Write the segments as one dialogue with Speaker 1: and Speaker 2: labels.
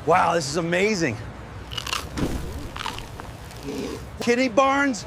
Speaker 1: Wow, this is amazing. Kitty Barnes?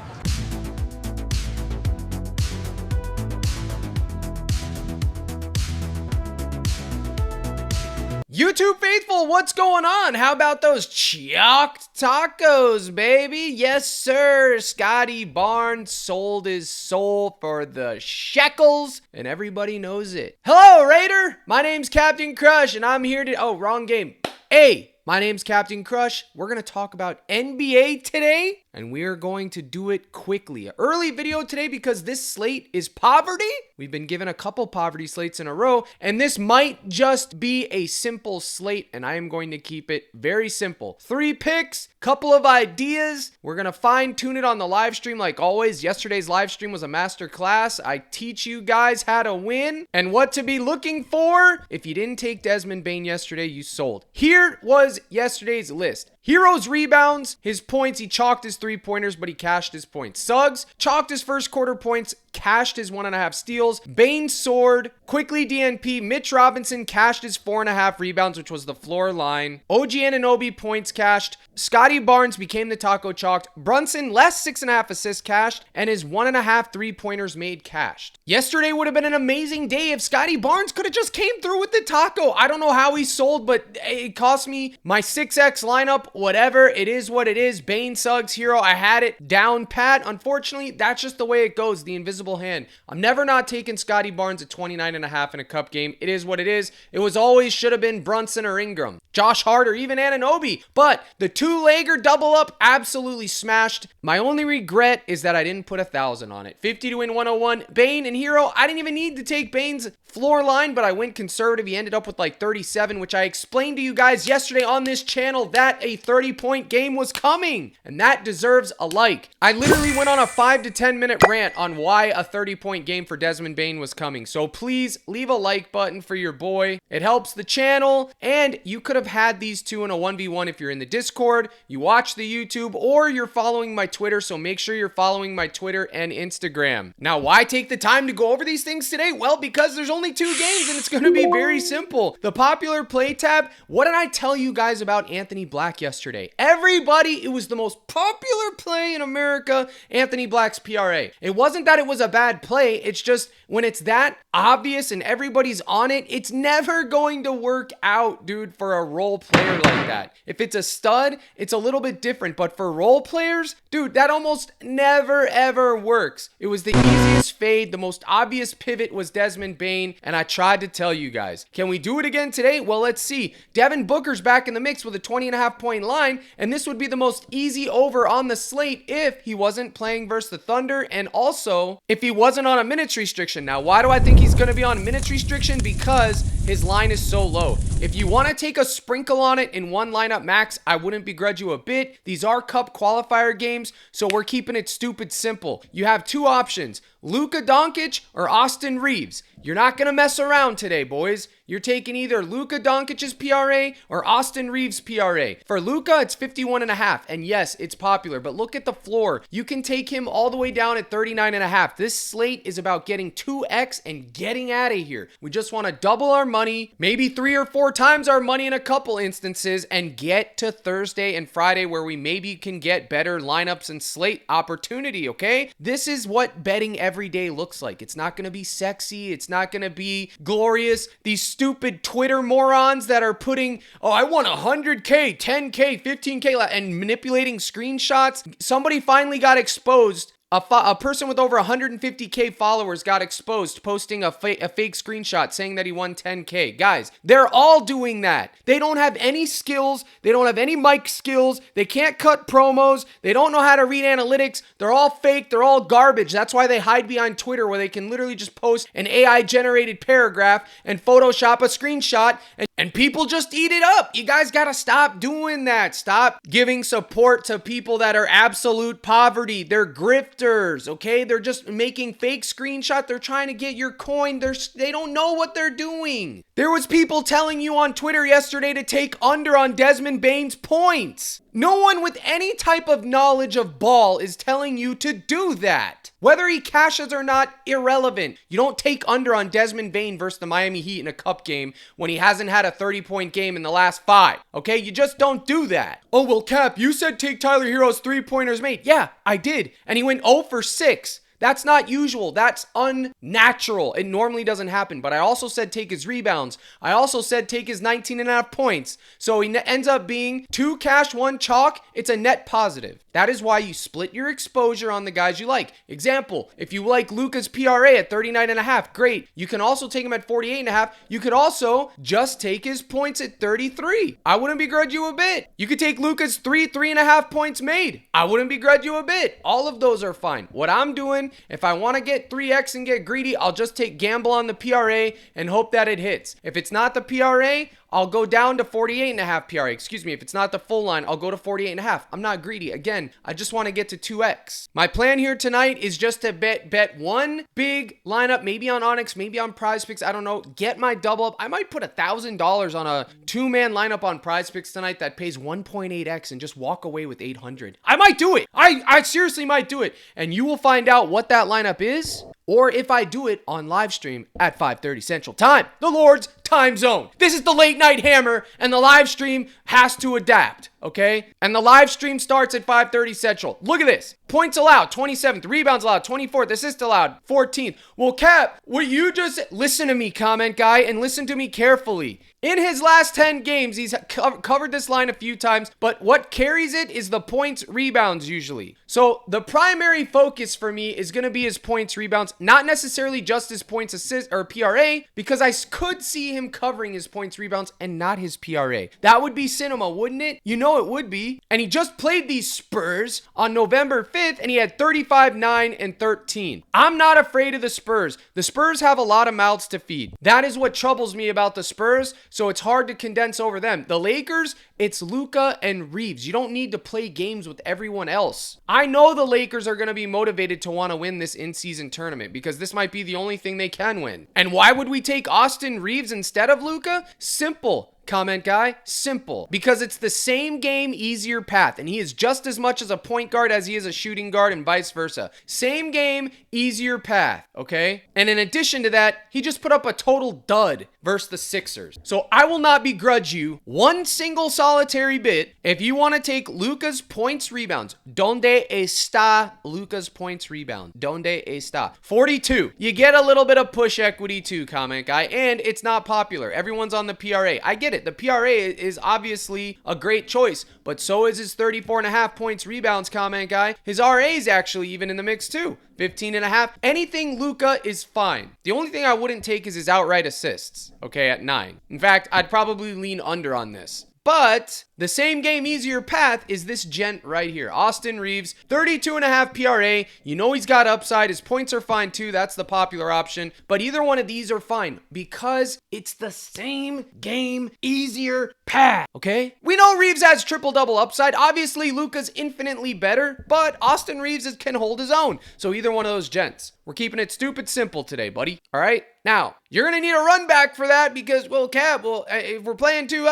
Speaker 2: YouTube faithful, what's going on? How about those chalked tacos, baby? Yes, sir. Scotty Barnes sold his soul for the shekels, and everybody knows it. Hello, Raider. My name's Captain Crush, and I'm here to... Oh, wrong game. Hey, my name's Captain Crush. We're going to talk about NBA today, and we are going to do it quickly. An early video today because this slate is poverty. We've been given a couple poverty slates in a row, and this might just be a simple slate, and I am going to keep it very simple. 3 picks, couple of ideas. We're going to fine tune it on the live stream like always. Yesterday's live stream was a master class. I teach you guys how to win and what to be looking for. If you didn't take Desmond Bane yesterday, you sold. Here was yesterday's list. Heroes rebounds, his points, he chalked his 3-pointers, but he cashed his points. Suggs chalked his first quarter points, cashed his 1.5 steals. Bane soared. Quickly DNP. Mitch Robinson cashed his 4.5 rebounds, which was the floor line. OG Anunoby points cashed. Scotty Barnes became the taco chalked. Brunson less 6.5 assists cashed, and his 1.5 3-pointers made cashed. Yesterday would have been an amazing day if Scotty Barnes could have just came through with the taco. I don't know how he sold, but it cost me my 6X lineup. Whatever, it is what it is. Bane, Suggs, Hero, I had it down pat. Unfortunately, that's just the way it goes, the invisible hand. I'm never not taking Scotty Barnes at 29.5 in a cup game. It is what it is. It was always should have been Brunson or Ingram, Josh Hart, or even Anunoby. But the 2-legger double up absolutely smashed. My only regret is that I didn't put 1,000 on it. 50 to win 101. Bane and Hero, I didn't even need to take Bane's floor line, but I went conservative. He ended up with like 37, which I explained to you guys yesterday on this channel that a 30-point game was coming, and that deserves a like. I literally went on a 5 to 10 minute rant on why a 30-point game for Desmond Bane was coming. So please leave a like button for your boy. It helps the channel, and you could have had these two in a 1v1 if you're in the Discord, you watch the YouTube, or you're following my Twitter. So make sure you're following my Twitter and Instagram. Now, why take the time to go over these things today? Well, because there's only 2 games, and it's going to be very simple. The popular play tab. What did I tell you guys about Anthony Black yesterday? Everybody, it was the most popular play in America, Anthony Black's PRA. It wasn't that it was a bad play. It's just when it's that obvious and everybody's on it, it's never going to work out, dude, for a role player like that. If it's a stud, it's a little bit different, but for role players, dude, that almost never ever works. It was the easiest fade. The most obvious pivot was Desmond Bane, and I tried to tell you guys. Can we do it again today? Well, let's see. Devin Booker's back in the mix with a 20.5 point line, and this would be the most easy over on the slate if he wasn't playing versus the Thunder, and also if he wasn't on a minutes restriction. Now, why do I think he's going to be on minutes restriction? Because his line is so low. If you want to take a sprinkle on it in one lineup max, I wouldn't begrudge you a bit. These are cup qualifier games, so we're keeping it stupid simple. You have 2 options, Luka Doncic or Austin Reeves. You're not going to mess around today, boys. You're taking either Luka Doncic's PRA or Austin Reeves' PRA. For Luka, it's 51.5, and yes, it's popular, but look at the floor. You can take him all the way down at 39.5. This slate is about getting 2x and getting out of here. We just want to double our money, maybe 3 or 4 times our money in a couple instances, and get to Thursday and Friday where we maybe can get better lineups and slate opportunity, okay? This is what betting every day looks like. It's not going to be sexy. It's not going to be glorious. These stupid Twitter morons that are putting, oh, I want 100K, 10K, 15K, and manipulating screenshots. Somebody finally got exposed. A person with over 150K followers got exposed posting a fake screenshot saying that he won 10K. Guys, they're all doing that. They don't have any skills. They don't have any mic skills. They can't cut promos. They don't know how to read analytics. They're all fake. They're all garbage. That's why they hide behind Twitter, where they can literally just post an AI-generated paragraph and Photoshop a screenshot, and people just eat it up. You guys got to stop doing that. Stop giving support to people that are absolute poverty. They're grifters. grifters, okay? They're just making fake screenshots. They're trying to get your coin. They don't know what they're doing. There was people telling you on Twitter yesterday to take under on Desmond Bane's points. No one with any type of knowledge of ball is telling you to do that. Whether he cashes or not, irrelevant. You don't take under on Desmond Bane versus the Miami Heat in a cup game when he hasn't had a 30-point game in the last 5. Okay, you just don't do that. Oh, well, Cap, you said take Tyler Hero's 3-pointers made. Yeah, I did. And he went 0 for 6. That's not usual. That's unnatural. It normally doesn't happen. But I also said take his rebounds. I also said take his 19.5 points. So he ends up being 2 cash, 1 chalk. It's a net positive. That is why you split your exposure on the guys you like. Example, if you like Luka's PRA at 39.5, great. You can also take him at 48.5. You could also just take his points at 33. I wouldn't begrudge you a bit. You could take Luka's 3.5 points made. I wouldn't begrudge you a bit. All of those are fine. What I'm doing, if I want to get 3x and get greedy, I'll just take gamble on the PRA and hope that it hits. If it's not the PRA, I'll go down to 48.5 PRA. Excuse me, if it's not the full line, I'll go to 48.5. I'm not greedy. Again, I just want to get to 2x. My plan here tonight is just to bet one big lineup, maybe on Onyx, maybe on PrizePicks. I don't know. Get my double up. I might put $1,000 on a 2-man lineup on PrizePicks tonight that pays 1.8x and just walk away with 800. I might do it. I seriously might do it. And you will find out what that lineup is, or if I do it on live stream at 5:30 Central Time, the Lord's time zone. This is the late night hammer, and the live stream has to adapt, okay? And the live stream starts at 5:30 Central. Look at this. Points allowed, 27th. Rebounds allowed, 24th. Assists allowed, 14th. Well, Cap, what you just... Listen to me, comment guy, and listen to me carefully. In his last 10 games, he's covered this line a few times, but what carries it is the points, rebounds usually. So the primary focus for me is going to be his points, rebounds, not necessarily just his points, assist, or PRA, because I could see him covering his points, rebounds, and not his PRA. That would be cinema, wouldn't it? You know it would be. And he just played these Spurs on November 5th, and he had 35, 9, and 13. I'm not afraid of the Spurs. The Spurs have a lot of mouths to feed. That is what troubles me about the Spurs, so it's hard to condense over them. The Lakers, it's Luka and Reeves. You don't need to play games with everyone else. I know the Lakers are going to be motivated to want to win this in-season tournament because this might be the only thing they can win. And why would we take Austin Reeves instead of Luka? Simple. Comment guy, simple. Because it's the same game, easier path. And he is just as much as a point guard as he is a shooting guard and vice versa. Same game, easier path, okay? And in addition to that, he just put up a total dud versus the Sixers. So I will not begrudge you one single solitary bit if you want to take Luka's points rebounds. Donde está Luka's points rebound? Donde está? 42. You get a little bit of push equity too, comment guy. And it's not popular. Everyone's on the PRA. I get it. The PRA is obviously a great choice, but so is his 34.5 points rebounds, comment guy. His RA is actually even in the mix too. 15.5. Anything Luka is fine. The only thing I wouldn't take is his outright assists, okay, at 9. In fact, I'd probably lean under on this. But the same game, easier path is this gent right here. Austin Reeves, 32.5 PRA. You know he's got upside. His points are fine too. That's the popular option. But either one of these are fine because it's the same game, easier path, okay? We know Reeves has triple-double upside. Obviously, Luka's infinitely better, but Austin Reeves can hold his own. So either one of those gents. We're keeping it stupid simple today, buddy. All right? Now, you're going to need a run back for that because, well, Cap, if we're playing two...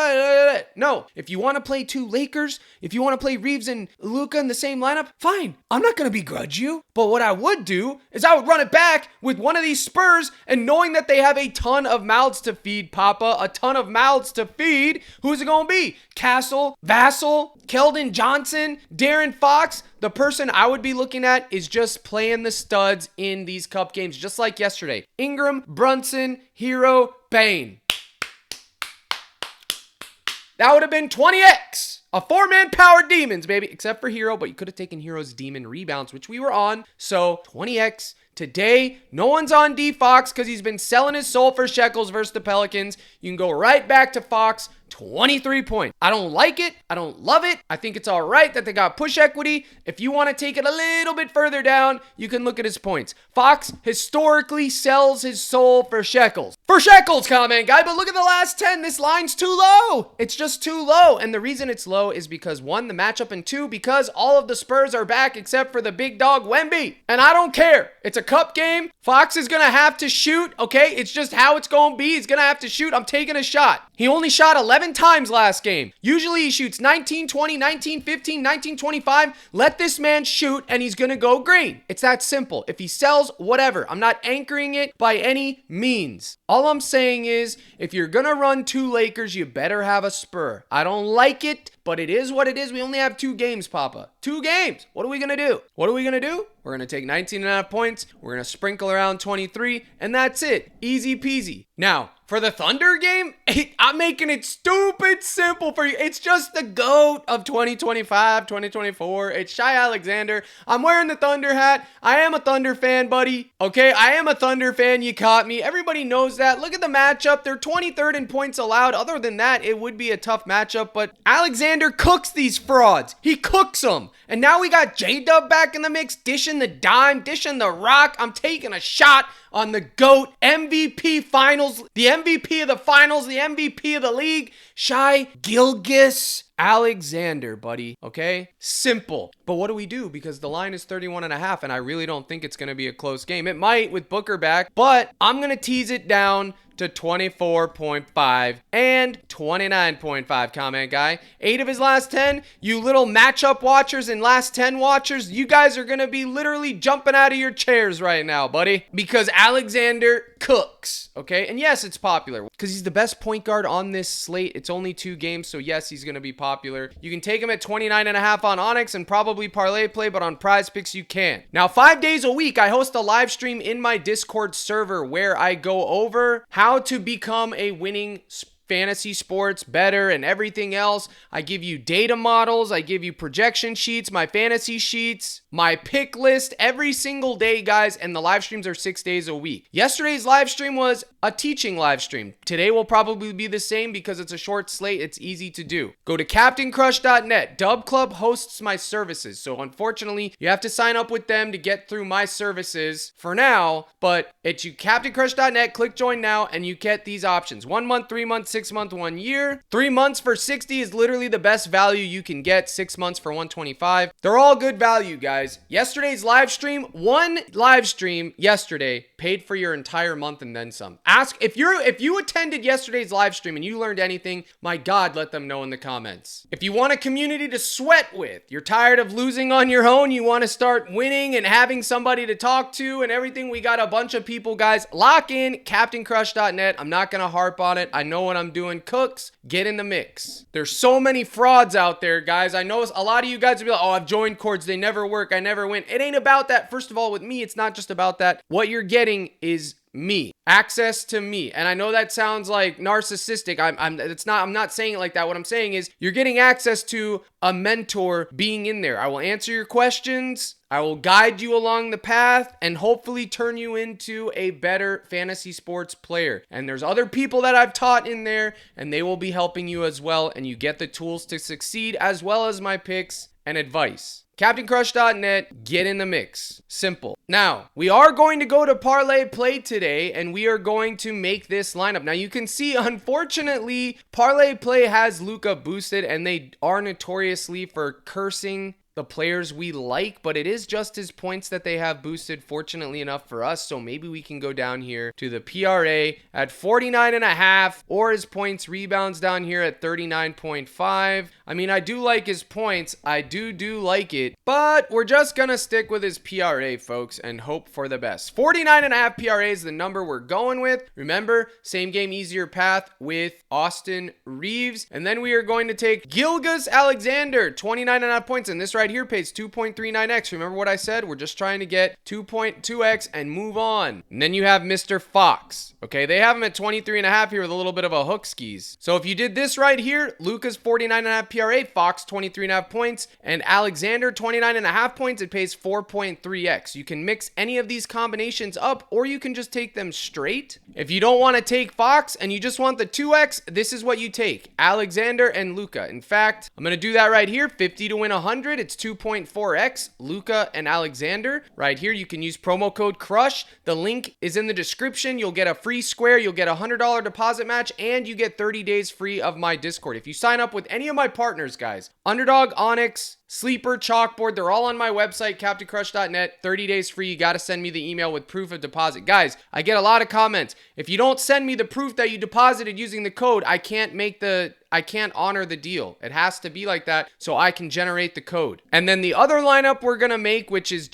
Speaker 2: No. If you want to play two Lakers, if you want to play Reeves and Luka in the same lineup, fine. I'm not going to begrudge you. But what I would do is I would run it back with one of these Spurs and knowing that they have a ton of mouths to feed, Papa, a ton of mouths to feed. Who's it going to be? Castle, Vassell, Keldon Johnson, Darren Fox. The person I would be looking at is just playing the studs in these cup games, just like yesterday. Ingram, Brunson, Hero, Bane. That would have been 20x. A 4-man power demons, baby. Except for Hero, but you could have taken Hero's demon rebounds, which we were on. So 20x. Today, no one's on D Fox because he's been selling his soul for shekels versus the Pelicans. You can go right back to Fox, 23 points. I don't like it. I don't love it. I think it's all right that they got push equity. If you want to take it a little bit further down, you can look at his points. Fox historically sells his soul for shekels. For shekels, comment guy, but look at the last 10. This line's too low. It's just too low. And the reason it's low low is because one, the matchup, and two, because all of the Spurs are back except for the big dog Wemby. And I don't care. It's a cup game. Fox is going to have to shoot, okay? It's just how it's going to be. He's going to have to shoot. I'm taking a shot. He only shot 11 times last game. Usually he shoots 19, 20, 19, 15, 19, 25. Let this man shoot and he's going to go green. It's that simple. If he sells, whatever. I'm not anchoring it by any means. All I'm saying is, if you're going to run two Lakers, you better have a Spur. I don't like it, but it is what it is. We only have 2 games, Papa. 2 games. What are we going to do? What are we going to do? We're going to take 19.5 points. We're going to sprinkle around 23, and that's it. Easy peasy. Now, for the Thunder game, I'm making it stupid simple for you. It's just the GOAT of 2025, 2024. It's Shai Alexander. I'm wearing the Thunder hat. I am a Thunder fan, buddy. Okay, I am a Thunder fan. You caught me. Everybody knows that. Look at the matchup. They're 23rd in points allowed. Other than that, it would be a tough matchup, but Alexander cooks these frauds. He cooks them. And now we got J-Dub back in the mix, dishing the dime, dishing the rock. I'm taking a shot on the GOAT, MVP finals, the MVP of the finals, the MVP of the league, Shai Gilgeous Alexander, buddy. Okay? Simple. But what do we do? Because the line is 31.5, and I really don't think it's going to be a close game. It might with Booker back, but I'm going to tease it down to 24.5 and 29.5, comment guy. 8 of his last 10, you little matchup watchers and last 10 watchers, you guys are going to be literally jumping out of your chairs right now, buddy, because Alexander cooks, okay? And yes, it's popular because he's the best point guard on this slate. It's only 2 games, so yes, he's going to be popular. You can take him at 29.5 on Onyx and probably ParlayPlay, but on PrizePicks you can't. Now, 5 days a week, I host a live stream in my Discord server where I go over how to become a winning fantasy sports better and everything else. I give you data models, I give you projection sheets, my fantasy sheets, my pick list every single day, guys, and the live streams are 6 days a week. Yesterday's live stream was a teaching live stream. Today will probably be the same because it's a short slate. It's easy to do. Go to CaptainCrush.net. Dub Club hosts my services, so unfortunately, you have to sign up with them to get through my services for now, but it's you CaptainCrush.net, click join now, and you get these options. 1 month, 3 months, 6 month, 1 year. 3 months for 60 is literally the best value you can get. 6 months for 125. They're all good value, guys. Yesterday's live stream, one live stream yesterday paid for your entire month and then some. Ask if you attended yesterday's live stream and you learned anything, my God, let them know in the comments. If you want a community to sweat with, you're tired of losing on your own, you want to start winning and having somebody to talk to and everything, we got a bunch of people, guys. Lock in CaptainCrush.net. I'm not going to harp on it. I know what I'm doing. Cooks, get in the mix. There's so many frauds out there, guys. I know a lot of you guys will be like, oh, I've joined cords. They never work. I never win. It ain't about that. First of all, with me, it's not just about that. What you're getting is me, access to me. And I know that sounds like narcissistic. I'm not saying it like that. What I'm saying is you're getting access to a mentor being in there. I will answer your questions. I will guide you along the path and hopefully turn you into a better fantasy sports player. And there's other people that I've taught in there and they will be helping you as well. And you get the tools to succeed as well as my picks and advice. CaptainCrush.net, get in the mix. Simple. Now, we are going to go to ParlayPlay today, and we are going to make this lineup. Now, you can see, unfortunately, ParlayPlay has Luka boosted, and they are notoriously for cursing the players we like, but it is just his points that they have boosted, fortunately enough for us. So maybe we can go down here to the PRA at 49.5, or his points rebounds down here at 39.5. I mean, I do like his points. I do like it, but we're just gonna stick with his PRA, folks, and hope for the best. 49.5 PRA is the number we're going with. Remember, same game, easier path with Austin Reeves. And then we are going to take Gilgeous Alexander, 29.5 points, and this right here pays 2.39x. Remember what I said? We're just trying to get 2.2x and move on. And then you have Mr. Fox. Okay, they have him at 23.5 here with a little bit of a hook skis. So if you did this right here, Luka's 49.5 PRA, Fox 23.5 points, and Alexander 29.5 points, it pays 4.3x. You can mix any of these combinations up, or you can just take them straight. If you don't want to take Fox and you just want the 2x, this is what you take. Alexander and Luka. In fact, I'm going to do that right here. 50 to win 100. It's 2.4x, Luka and Alexander. Right here, you can use promo code CRUSH. The link is in the description. You'll get a free square, you'll get a $100 deposit match, and you get 30 days free of my Discord. If you sign up with any of my partners, guys, Underdog, Onyx, Sleeper, Chalkboard, they're all on my website, CaptainCrush.net. 30 days free. You got to send me the email with proof of deposit. Guys, I get a lot of comments. If you don't send me the proof that you deposited using the code, I can't honor the deal. It has to be like that so I can generate the code. And then the other lineup we're going to make, which is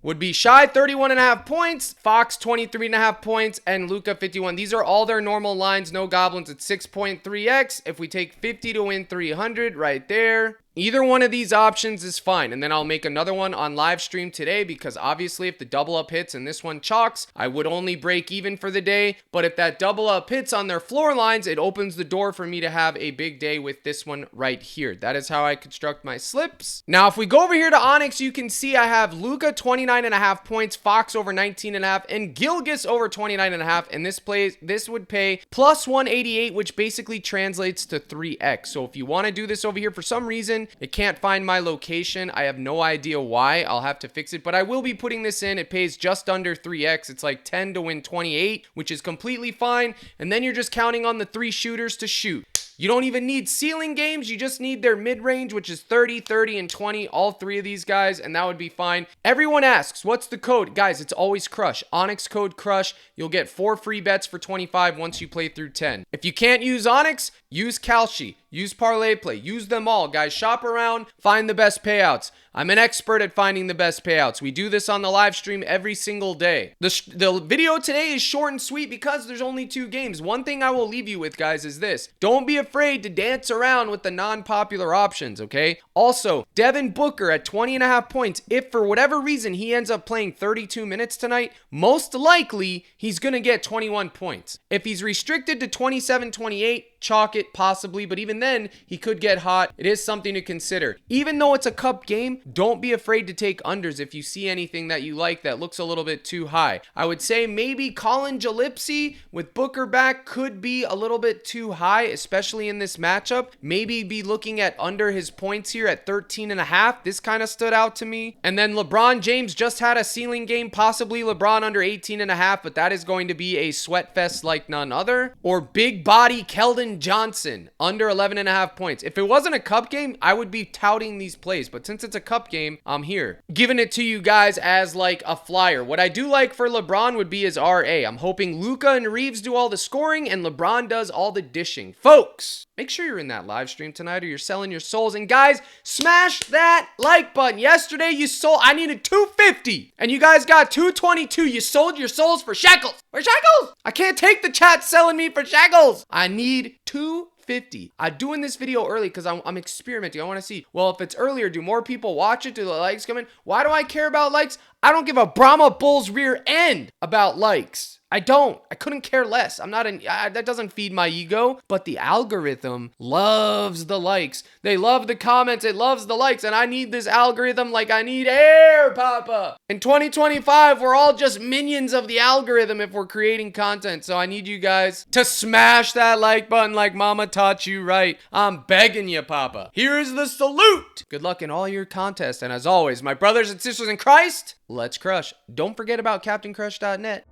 Speaker 2: would be Shy 31.5 points, Fox 23.5 points, and Luka 51. These are all their normal lines, no goblins. It's 6.3x. If we take 50 to win 300 right there. Either one of these options is fine. And then I'll make another one on live stream today because obviously if the double up hits and this one chalks, I would only break even for the day. But if that double up hits on their floor lines, it opens the door for me to have a big day with this one right here. That is how I construct my slips. Now, if we go over here to Onyx, you can see I have Luka 29.5 points, Fox over 19.5, and Gilgis over 29.5. And this would pay plus 188, which basically translates to 3x. So if you want to do this over here for some reason, it can't find my location. I have no idea why. I'll have to fix it, but I will be putting this in. It pays just under 3x. It's like 10 to win 28, which is completely fine. And then you're just counting on the 3 shooters to shoot. You don't even need ceiling games. You just need their mid-range, which is 30, 30, and 20. All 3 of these guys, and that would be fine. Everyone asks, what's the code? Guys, it's always CRUSH. Onyx code CRUSH. You'll get 4 free bets for 25 once you play through 10. If you can't use Onyx, use Kalshi. Use ParlayPlay. Use them all, guys. Shop around. Find the best payouts. I'm an expert at finding the best payouts. We do this on the live stream every single day. The video today is short and sweet because there's only 2 games. One thing I will leave you with, guys, is this. Don't be afraid to dance around with the non-popular options, okay? Also, Devin Booker at 20.5 points. If for whatever reason he ends up playing 32 minutes tonight, most likely he's going to get 21 points. If he's restricted to 27, 28, chalk it possibly, but even then he could get hot. It is something to consider. Even though it's a cup game, don't be afraid to take unders if you see anything that you like that looks a little bit too high. I would say maybe Colin Gillespie with Booker back could be a little bit too high, especially in this matchup. Maybe be looking at under his points here at 13.5. This kind of stood out to me. And then LeBron James just had a ceiling game, possibly LeBron under 18.5, but that is going to be a sweat fest like none other. Or big body Keldon Johnson under 11.5 points. If it wasn't a cup game, I would be touting these plays, but since it's a cup game, I'm here giving it to you guys as like a flyer. What I do like for LeBron would be his RA. I'm hoping Luka and Reeves do all the scoring and LeBron does all the dishing. Folks, make sure you're in that live stream tonight or you're selling your souls. And guys, smash that like button. Yesterday you sold, I needed 250 and you guys got 222. You sold your souls for shekels. For shekels? I can't take the chat selling me for shekels. I need 250. I'm doing this video early because I'm experimenting. I want to see, well, if it's earlier, do more people watch it? Do the likes come in? Why do I care about likes? I don't give a Brahma Bull's rear end about likes. I don't. I couldn't care less. I'm not that doesn't feed my ego, but the algorithm loves the likes. They love the comments. It loves the likes, and I need this algorithm like I need air, Papa. In 2025, we're all just minions of the algorithm if we're creating content, so I need you guys to smash that like button like Mama taught you right. I'm begging you, Papa. Here's the salute. Good luck in all your contests, and as always, my brothers and sisters in Christ, let's crush. Don't forget about CaptainCrush.net.